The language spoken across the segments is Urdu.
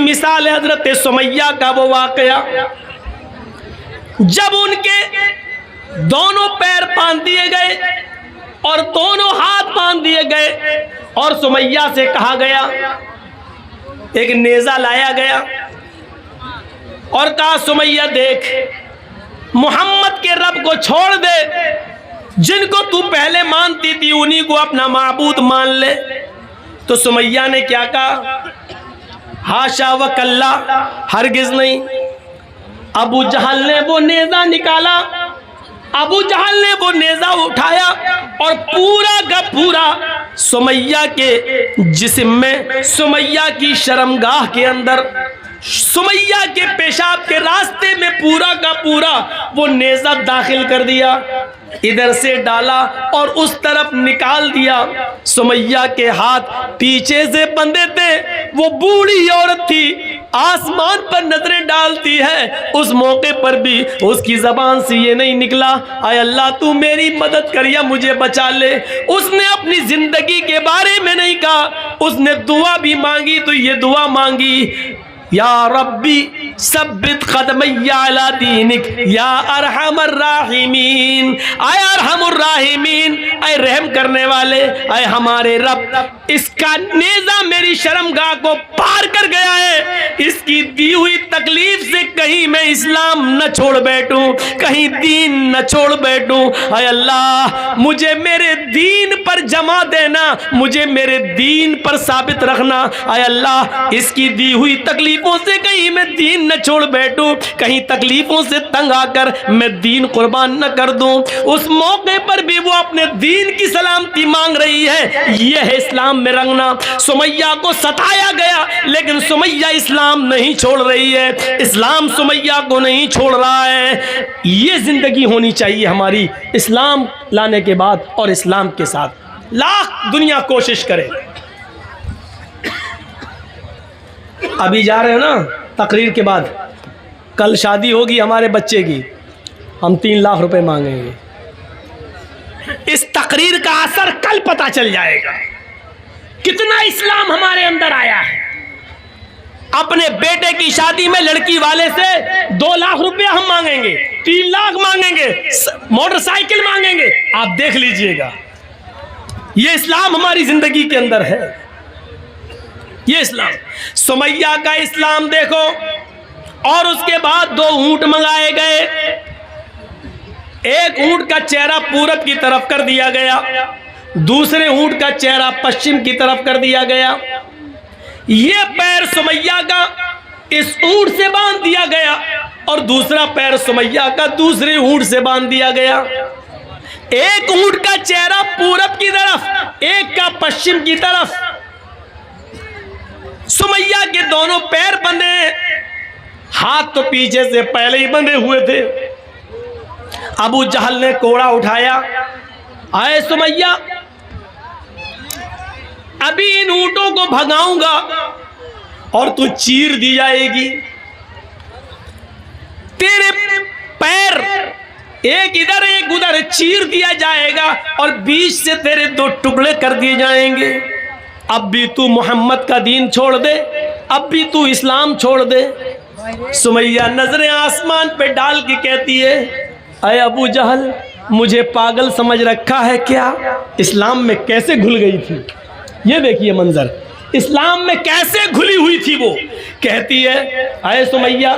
مثال ہے حضرت سمیہ کا وہ واقعہ جب ان کے دونوں پیر باندھ دیے گئے اور دونوں ہاتھ باندھ دیے گئے اور سمیہ سے کہا گیا، ایک نیزہ لایا گیا اور کہا سمیہ دیکھ محمد کے رب کو چھوڑ دے، جن کو تو پہلے مانتی تھی انہی کو اپنا معبود مان لے۔ تو سمیہ نے کیا کہا؟ ہاشا و کلا، ہرگز نہیں۔ ابو جہل نے وہ نیزہ نکالا، ابو جہل نے وہ نیزہ اٹھایا اور پورا کا پورا سمیہ کے جسم میں، سمیہ کی شرمگاہ کے اندر، سمیہ کے پیشاب کے راستے میں پورا کا پورا وہ نیزہ داخل کر دیا، ادھر سے ڈالا اور اس طرف نکال دیا۔ سمیہ کے ہاتھ پیچھے سے بندھے تھے، وہ بوڑھی عورت تھی، آسمان پر نظریں ڈالتی ہے، اس موقع پر بھی اس کی زبان سے یہ نہیں نکلا اے اللہ تو میری مدد کر یا مجھے بچا لے۔ اس نے اپنی زندگی کے بارے میں نہیں کہا، اس نے دعا بھی مانگی تو یہ دعا مانگی، یا ربی ثبت قدمی علی دینک یا ارحم الراحمین، اے ارحم الراحمین، اے رحم کرنے والے، اے ہمارے رب، اس کا نیزہ میری شرمگاہ کو پار کر گیا ہے، اس کی دی ہوئی تکلیف سے کہیں میں اسلام نہ چھوڑ بیٹھوں، کہیں دین نہ چھوڑ بیٹھوں، اے اللہ مجھے میرے دین پر جمع دینا، مجھے میرے دین پر ثابت رکھنا، اے اللہ اس کی دی ہوئی تکلیفوں سے کہیں میں دین نہ چھوڑ بیٹھوں، کہیں تکلیفوں سے تنگ آ کر میں دین قربان نہ کر دوں۔ اس موقع پر بھی وہ اپنے دین کی سلامتی مانگ رہی ہے، یہ ہے اسلام میں رنگنا۔ سمیہ کو ستایا گیا لیکن سمیہ اسلام نہیں چھوڑ رہی ہے، اسلام سمیہ کو نہیں چھوڑ رہا ہے۔ یہ زندگی ہونی چاہیے ہماری اسلام لانے کے بعد اور اسلام کے ساتھ، لاکھ دنیا کوشش کرے۔ ابھی جا رہے ہیں نا تقریر کے بعد، کل شادی ہوگی ہمارے بچے کی، ہم 3 لاکھ روپے مانگیں گے۔ اس تقریر کا اثر کل پتہ چل جائے گا، کتنا اسلام ہمارے اندر آیا ہے۔ اپنے بیٹے کی شادی میں لڑکی والے سے 2 لاکھ روپے ہم مانگیں گے، 3 لاکھ مانگیں گے، موٹر سائیکل مانگیں گے، آپ دیکھ لیجئے گا۔ یہ اسلام ہماری زندگی کے اندر ہے، یہ اسلام۔ سمیہ کا اسلام دیکھو، اور اس کے بعد 2 اونٹ منگائے گئے، ایک اونٹ کا چہرہ پورب کی طرف کر دیا گیا، دوسرے اونٹ کا چہرہ پشچم کی طرف کر دیا گیا۔ یہ پیر سمیہ کا اس اونٹ سے باندھ دیا گیا اور دوسرا پیر سمیہ کا دوسرے اونٹ سے باندھ دیا گیا۔ ایک اونٹ کا چہرہ پورب کی طرف، ایک کا پشچم کی طرف۔ سمیہ کے دونوں پیر بندھے ہیں، ہاتھ تو پیچھے سے پہلے ہی بندھے ہوئے تھے۔ ابو جہل نے کوڑا اٹھایا، اے سمیہ ابھی ان اونٹوں کو بھگاؤں گا اور تو چیر دی جائے گی، تیرے پیر ایک ادھر ایک ادھر چیر دیا جائے گا اور بیچ سے تیرے 2 ٹکڑے کر دیے جائیں گے۔ اب بھی تو محمد کا دین چھوڑ دے، اب بھی تو اسلام چھوڑ دے۔ سمیہ نظریں آسمان پہ ڈال کے کہتی ہے، اے ابو جہل مجھے پاگل سمجھ رکھا ہے کیا؟ اسلام میں کیسے گھل گئی تھی، یہ دیکھیے منظر، اسلام میں کیسے گھلی ہوئی تھی وہ۔ کہتی ہے اے سمیہ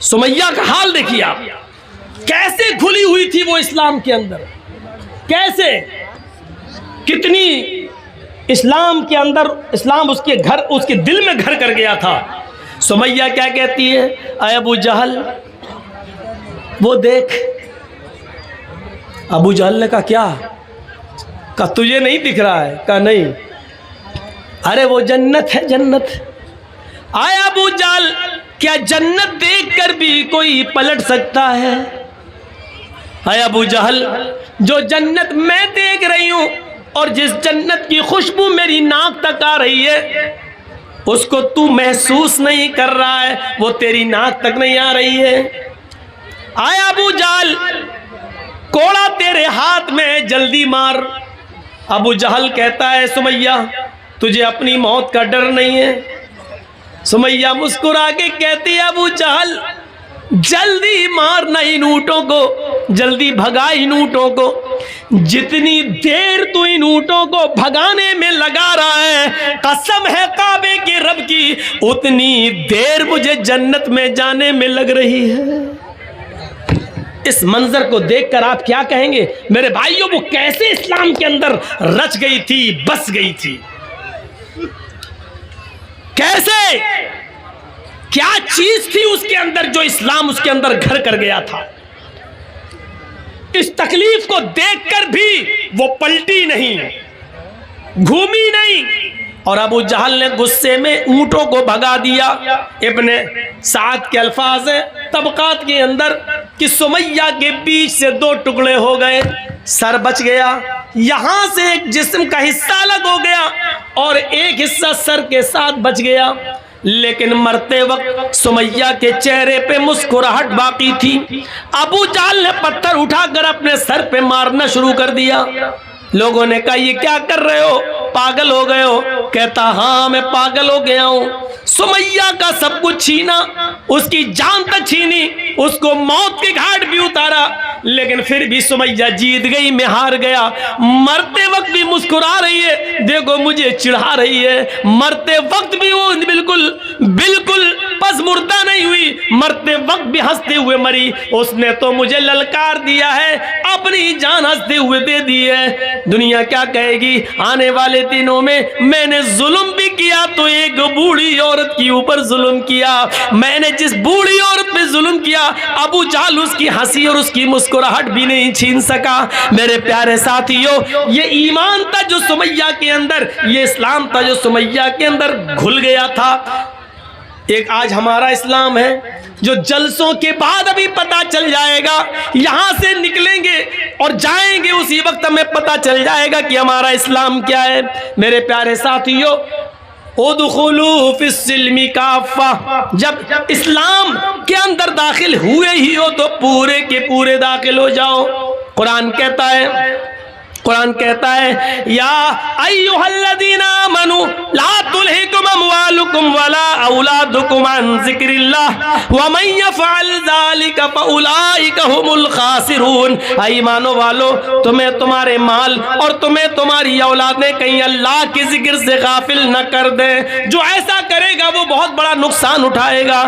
سمیہ کا حال دیکھیے آپ، کیسے گھلی ہوئی تھی وہ اسلام کے اندر، کیسے، کتنی اسلام کے اندر، اسلام اس کے گھر، اس کے دل میں گھر کر گیا تھا۔ سمیہ کیا کہتی ہے، اے ابو جہل وہ دیکھ۔ ابو جہل نے کہا کیا؟ کہا تجھے نہیں دکھ رہا ہے؟ کہا نہیں۔ ارے وہ جنت ہے، جنت۔ آئے ابو جہل کیا جنت دیکھ کر بھی کوئی پلٹ سکتا ہے؟ اے ابو جہل جو جنت میں دیکھ رہی ہوں اور جس جنت کی خوشبو میری ناک تک آ رہی ہے اس کو تو محسوس نہیں کر رہا ہے، وہ تیری ناک تک نہیں آ رہی ہے۔ آیا ابو جہل کوڑا تیرے ہاتھ میں، جلدی مار۔ ابو جہل کہتا ہے سمیہ تجھے اپنی موت کا ڈر نہیں ہے؟ سمیہ مسکرا کے کہتی ہے ابو جہل جلدی مارنا ان اونٹوں کو، جلدی بھگا ان اونٹوں کو، جتنی دیر تو ان اونٹوں کو بھگانے میں لگا رہا ہے قسم ہے کعبے کے رب کی اتنی دیر مجھے جنت میں جانے میں لگ رہی ہے۔ اس منظر کو دیکھ کر آپ کیا کہیں گے میرے بھائیوں؟ وہ کیسے اسلام کے اندر رچ گئی تھی، بس گئی تھی، کیسے، کیا چیز تھی اس کے اندر جو اسلام اس کے اندر گھر کر گیا تھا؟ اس تکلیف کو دیکھ کر بھی وہ پلٹی نہیں، گھومی نہیں، اور ابو جہل نے غصے میں اونٹوں کو بھگا دیا۔ ابن سعد کے الفاظ ہیں طبقات کے اندر کہ سمیہ کے بیچ سے دو ٹکڑے ہو گئے، سر بچ گیا، یہاں سے ایک جسم کا حصہ الگ ہو گیا اور ایک حصہ سر کے ساتھ بچ گیا، لیکن مرتے وقت سمیہ کے چہرے پہ مسکراہٹ باقی تھی۔ ابو جہل نے پتھر اٹھا کر اپنے سر پہ مارنا شروع کر دیا۔ لوگوں نے کہا یہ کیا کر رہے ہو، پاگل ہو گئے ہو؟ کہتا ہاں میں پاگل ہو گیا ہوں، سمیہ کا سب کچھ چھینا، اس کی جان تک چھینی، اس کو موت کے گھاٹ بھی اتارا، لیکن پھر بھی سمیہ جیت گئی، میں ہار گیا۔ مرتے وقت بھی مسکرا رہی ہے، دیکھو مجھے چڑھا رہی ہے، مرتے وقت بھی وہ بالکل پس مردہ نہیں ہوئی، مرتے وقت بھی ہنستے ہوئے مری۔ اس نے تو مجھے للکار دیا ہے، اپنی جان ہنستے ہوئے دے دی ہے۔ دنیا کیا کہے گی؟ آنے والے دنوں میں نے ظلم بھی کیا تو ایک بوڑھی عورت کی اوپر ظلم کیا، میں نے جس بوڑھی عورت پہ ظلم کیا ابو جہل اس کی ہنسی اور اس کی مسکراہٹ بھی نہیں چھین سکا۔ میرے پیارے ساتھیوں، یہ ایمان تھا جو سمیہ کے اندر، یہ اسلام تھا جو سمیہ کے اندر گھل گیا تھا۔ ایک آج ہمارا اسلام ہے جو جلسوں کے بعد ابھی پتا چل جائے گا، یہاں سے نکلیں گے اور جائیں گے اسی وقت ہمیں پتا چل جائے گا کہ ہمارا اسلام کیا ہے۔ میرے پیارے ساتھیوں، ادخلوا فی السلم کافہ، جب اسلام کے اندر داخل ہوئے ہی ہو تو پورے کے پورے داخل ہو جاؤ۔ قرآن کہتا ہے یا ایھا الذین آمنوا لا تلہکم اموالکم ولا اولادکم عن ذکر اللہ ومن یفعل ذلک فاولئک ھم الخاسرون۔ اے ایمانو والو، تمہیں تمہارے مال اور تمہیں تمہاری اولادیں کہیں اللہ کے ذکر سے غافل نہ کر دیں، جو ایسا کرے گا وہ بہت بڑا نقصان اٹھائے گا۔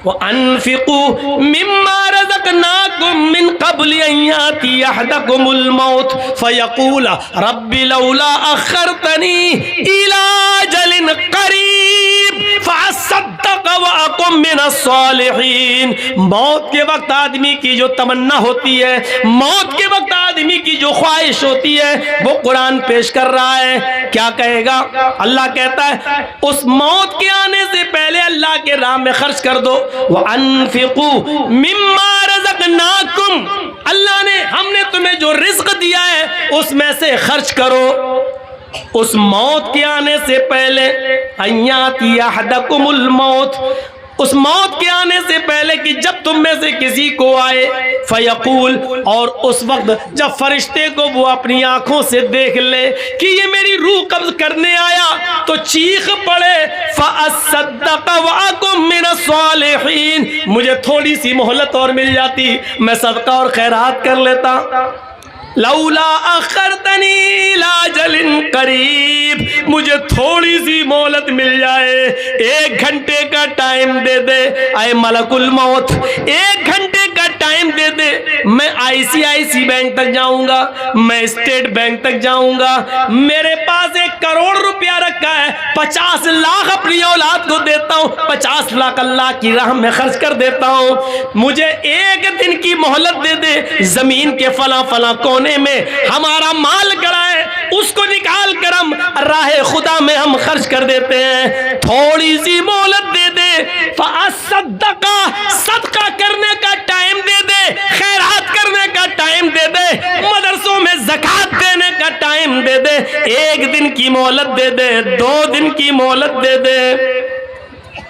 وَأَنفِقُوا مِمَّا رَزَقْنَاكُم مِّن قَبْلِ أَن يَأْتِيَ أَحَدَكُمُ الْمَوْتُ فَيَقُولَ رَبِّ لَوْلَا أَخَّرْتَنِي إِلَىٰ أَجَلٍ قَرِيبٍ فَأَصَّدَّقَ وَأَكُن مِّنَ الصَّالِحِينَ۔ موت کے وقت آدمی کی جو تمنا ہوتی ہے، موت کے وقت آدمی کی جو خواہش ہوتی ہے، وہ قرآن پیش کر رہا ہے۔ کیا کہے گا؟ اللہ کہتا ہے اس موت کے آنے سے پہلے اللہ کے راہ میں خرچ کر دو۔ وَأَنفِقُوا مِمَّا رَزَقْنَاكُمْ، اللہ نے، ہم نے تمہیں جو رزق دیا ہے اس میں سے خرچ کرو۔ اس موت کے آنے سے پہلے، أَن يَأْتِيَ أَحَدَكُمُ الْمَوْتُ، اس موت کے آنے سے پہلے کہ جب تم میں سے کسی کو آئے، فیقول، اور اس وقت جب فرشتے کو وہ اپنی آنکھوں سے دیکھ لے کہ یہ میری روح قبض کرنے آیا تو چیخ پڑے فَأَصَّدَّقَ وَأَكُن مِّنَ الصَّالِحِينَ، مجھے تھوڑی سی مہلت اور مل جاتی، میں صدقہ اور خیرات کر لیتا۔ لولا اخرتنی الی اجل قریب، مجھے تھوڑی سی مہلت مل جائے، 1 گھنٹے کا ٹائم دے دے اے ملک الموت، 1 گھنٹے کا ٹائم دے دے، میں ICICI بینک تک جاؤں گا، میں اسٹیٹ بینک تک جاؤں گا، میرے پاس 1 کروڑ روپیہ رکھا ہے، 50 لاکھ اپنی اولاد کو دیتا ہوں، 50 لاکھ اللہ کی راہ میں خرچ کر دیتا ہوں، مجھے 1 دن کی مہلت دے دے، زمین کے فلاں فلاں کونے میں ہمارا مال گڑا ہے، اس کو نکال کر ہم راہ خدا میں ہم خرچ کر دیتے ہیں، تھوڑی سی مہلت دے دے۔ فَأَصَّدَّقَ، صدقہ کرنے کا ٹائم دے دے، خیرات کرنے کا ٹائم دے دے، مدرسوں میں زکوٰۃ دینے کا ٹائم دے دے، 1 دن کی مہلت دے دے، 2 دن کی مہلت دے دے۔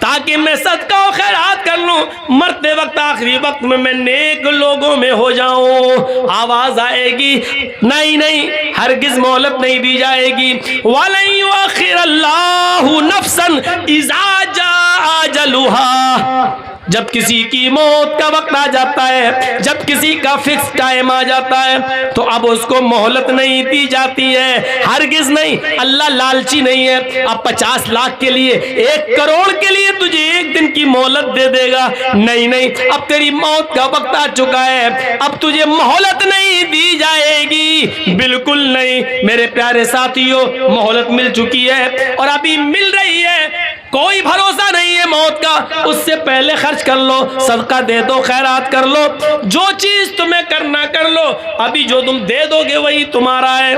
تاکہ میں صدقہ و خیرات کر لوں، مرتے وقت آخری وقت میں نیک لوگوں میں ہو جاؤں۔ آواز آئے گی، نہیں ہرگز مہلت نہیں دی جائے گی۔ وَلَن يُؤَخِّرَ اللَّهُ نَفْسًا إِذَا جَاءَ أَجَلُهَا، جب کسی کی موت کا وقت آ جاتا ہے، جب کسی کا فکس ٹائم آ جاتا ہے، تو اب اس کو مہلت نہیں دی جاتی ہے، ہرگز نہیں۔ اللہ لالچی نہیں ہے، اب 50 لاکھ کے لیے، 1 کروڑ کے لیے تجھے 1 دن کی مہلت دے دے گا، نہیں، اب تیری موت کا وقت آ چکا ہے، اب تجھے مہلت نہیں دی جائے گی، بالکل نہیں۔ میرے پیارے ساتھیوں، مہلت مل چکی ہے اور ابھی مل رہی ہے، کوئی بھروسہ نہیں ہے موت کا، اس سے پہلے خرچ کر لو، صدقہ دے دو، خیرات کر لو، جو چیز تمہیں کرنا کر لو، ابھی جو تم دے دو گے وہی تمہارا ہے،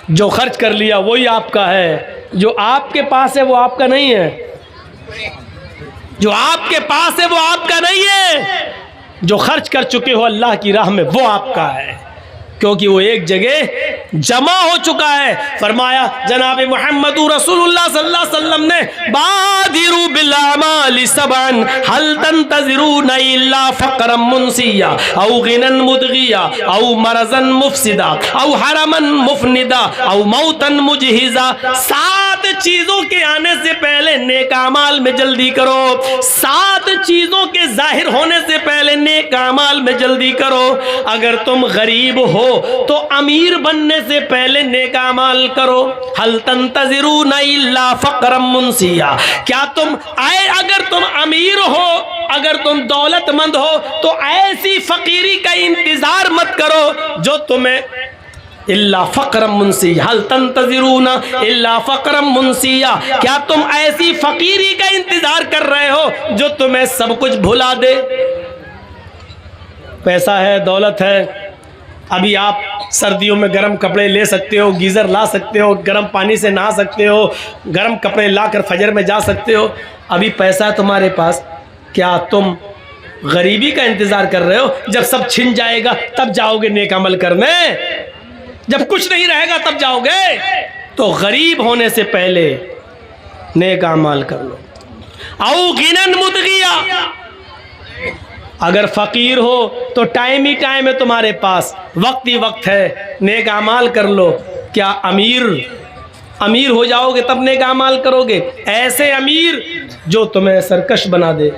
جو خرچ کر لیا وہی آپ کا ہے، جو آپ کے پاس ہے وہ آپ کا نہیں ہے، جو آپ کے پاس ہے وہ آپ کا نہیں ہے، جو خرچ کر چکے ہو اللہ کی راہ میں وہ آپ کا ہے، کیونکہ وہ ایک جگہ جمع ہو چکا ہے۔ فرمایا جناب محمد رسول اللہ صلی اللہ علیہ وسلم نے، بادروا بالاعمال سبعا هل تنتظرون الا فقرا منسیا او غنا مدغیا او مرضا مفسدا او حرما مفندا او موتا مجہزا، 7 چیزوں کے آنے سے پہلے نیک اعمال میں جلدی کرو، 7 چیزوں کے ظاہر ہونے سے پہلے نیک اعمال میں جلدی کرو۔ اگر تم غریب ہو تو امیر بننے سے پہلے نیک اعمال کرو۔ هل تنتظرون الا فقرا منسیا، کیا تم اگر تم امیر ہو، اگر تم دولت مند ہو تو ایسی فقیری کا انتظار مت کرو جو تمہیں الا فقرا منسیا، هل تنتظرون الا فقرا منسیا، کیا تم ایسی فقیری کا انتظار کر رہے ہو جو تمہیں سب کچھ بھلا دے؟ پیسہ ہے، دولت ہے، ابھی آپ سردیوں میں گرم کپڑے لے سکتے ہو، گیزر لا سکتے ہو، گرم پانی سے نہا سکتے ہو، گرم کپڑے لا کر فجر میں جا سکتے ہو، ابھی پیسہ ہے تمہارے پاس، کیا تم غریبی کا انتظار کر رہے ہو؟ جب سب چھن جائے گا تب جاؤ گے نیک عمل کرنے، جب کچھ نہیں رہے گا تب جاؤ گے؟ تو غریب ہونے سے پہلے نیک اعمال کر لو۔ او غنن مدغیا، اگر فقیر ہو تو ٹائم ہی ٹائم ہے تمہارے پاس، وقت ہی وقت ہے، نیک اعمال کر لو۔ کیا امیر ہو جاؤ گے تب نیک اعمال کرو گے؟ ایسے امیر جو تمہیں سرکش بنا دے۔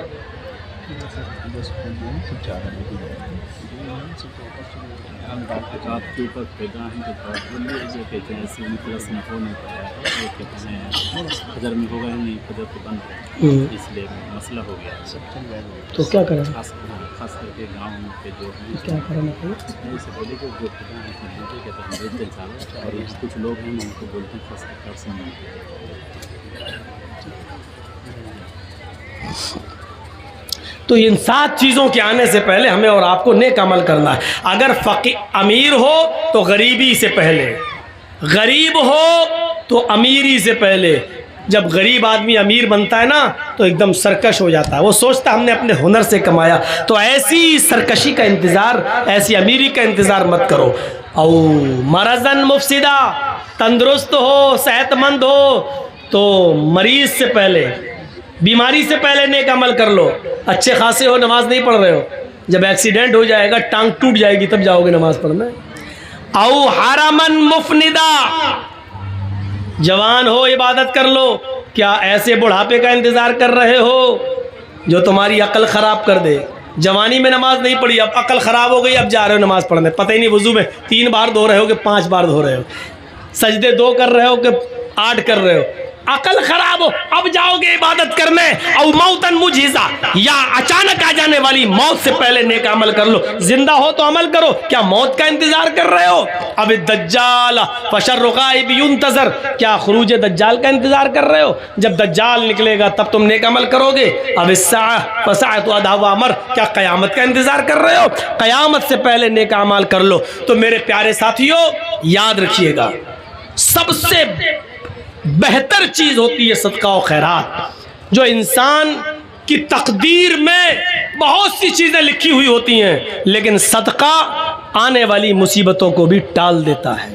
آپ کے اوپر پیدا ہیں جو کہتے ہیں ایسے پلس نہ ہو نہیں پایا، وہ کہتے ہیں قدر میں ہوگا ہی نہیں، قدر تو بند ہے، اس لیے مسئلہ ہو گیا۔ تو کیا کریں؟ خاص کر کے گاؤں کے جو ہیں، کیا کرنا چاہیے؟ اس سے پہلے جو خدا ہے بیٹے کہتے ہیں بیٹے چاول، اور یہ کچھ لوگ ہیں ان کو بولتے ہیں خاص کر سے تو ان 7 چیزوں کے آنے سے پہلے ہمیں اور آپ کو نیک عمل کرنا ہے۔ اگر امیر ہو تو غریبی سے پہلے، غریب ہو تو امیری سے پہلے۔ جب غریب آدمی امیر بنتا ہے نا تو ایک دم سرکش ہو جاتا ہے، وہ سوچتا ہم نے اپنے ہنر سے کمایا، تو ایسی سرکشی کا انتظار، ایسی امیری کا انتظار مت کرو۔ او مرضن مفسدہ، تندرست ہو، صحت مند ہو تو مریض سے پہلے، بیماری سے پہلے نیک عمل کر لو۔ اچھے خاصے ہو، نماز نہیں پڑھ رہے ہو، جب ایکسیڈنٹ ہو جائے گا، ٹانگ ٹوٹ جائے گی، تب جاؤ گے نماز پڑھنا۔ او حرمن مفندا، جوان ہو عبادت کر لو، کیا ایسے بڑھاپے کا انتظار کر رہے ہو جو تمہاری عقل خراب کر دے؟ جوانی میں نماز نہیں پڑھی، اب عقل خراب ہو گئی، اب جا رہے ہو نماز پڑھنے، پتہ ہی نہیں وضو میں 3 بار دھو رہے ہو کہ 5 بار دھو رہے ہو، سجدے 2 کر رہے ہو کہ 8 کر رہے ہو، عقل خراب ہو، اب جاؤ گے عبادت کرنے۔ او موتن مجھزا، یا اچانک آ جانے والی موت سے پہلے نیک عمل کر لو۔ زندہ ہو تو عمل کرو، کیا موت کا انتظار کر رہے ہو؟ اب الدجال فشر غائب ينتظر، کیا خروج دجال کا انتظار کر رہے ہو؟ جب دجال نکلے گا تب تم نیک عمل کرو گے۔ اب الساعہ فساعۃ ادھا وامر، کیا قیامت کا انتظار کر رہے ہو؟ قیامت سے پہلے نیک اعمال کر لو۔ تو میرے پیارے ساتھیوں، یاد رکھیے گا، سب سے بہتر چیز ہوتی ہے صدقہ و خیرات۔ جو انسان کی تقدیر میں بہت سی چیزیں لکھی ہوئی ہوتی ہیں، لیکن صدقہ آنے والی مصیبتوں کو بھی ٹال دیتا ہے۔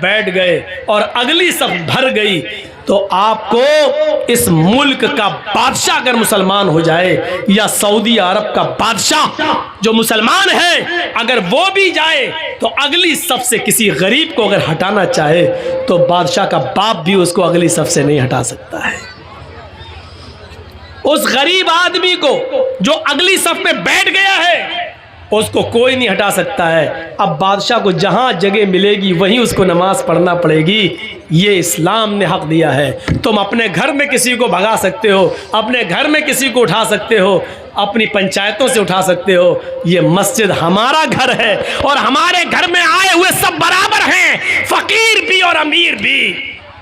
بیٹھ گئے اور اگلی صف بھر گئی تو آپ کو اس ملک کا بادشاہ اگر مسلمان ہو جائے یا سعودی عرب کا بادشاہ جو مسلمان ہے اگر وہ بھی جائے تو اگلی صف سے کسی غریب کو اگر ہٹانا چاہے تو بادشاہ کا باپ بھی اس کو اگلی صف سے نہیں ہٹا سکتا ہے. اس غریب آدمی کو جو اگلی صف میں بیٹھ گیا ہے اس کو کوئی نہیں ہٹا سکتا ہے. اب بادشاہ کو جہاں جگہ ملے گی وہیں اس کو نماز پڑھنا پڑے گی. یہ اسلام نے حق دیا ہے. تم اپنے گھر میں کسی کو بھگا سکتے ہو, اپنے گھر میں کسی کو اٹھا سکتے ہو, اپنی پنچایتوں سے اٹھا سکتے ہو. یہ مسجد ہمارا گھر ہے اور ہمارے گھر میں آئے ہوئے سب برابر ہیں, فقیر بھی اور امیر بھی,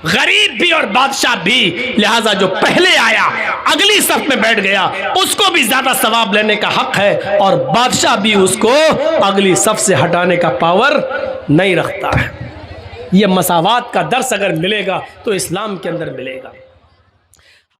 غریب بھی اور بادشاہ بھی. لہٰذا جو پہلے آیا اگلی صف میں بیٹھ گیا اس کو بھی زیادہ ثواب لینے کا حق ہے اور بادشاہ بھی اس کو اگلی صف سے ہٹانے کا پاور نہیں رکھتا ہے. یہ مساوات کا درس اگر ملے گا تو اسلام کے اندر ملے گا.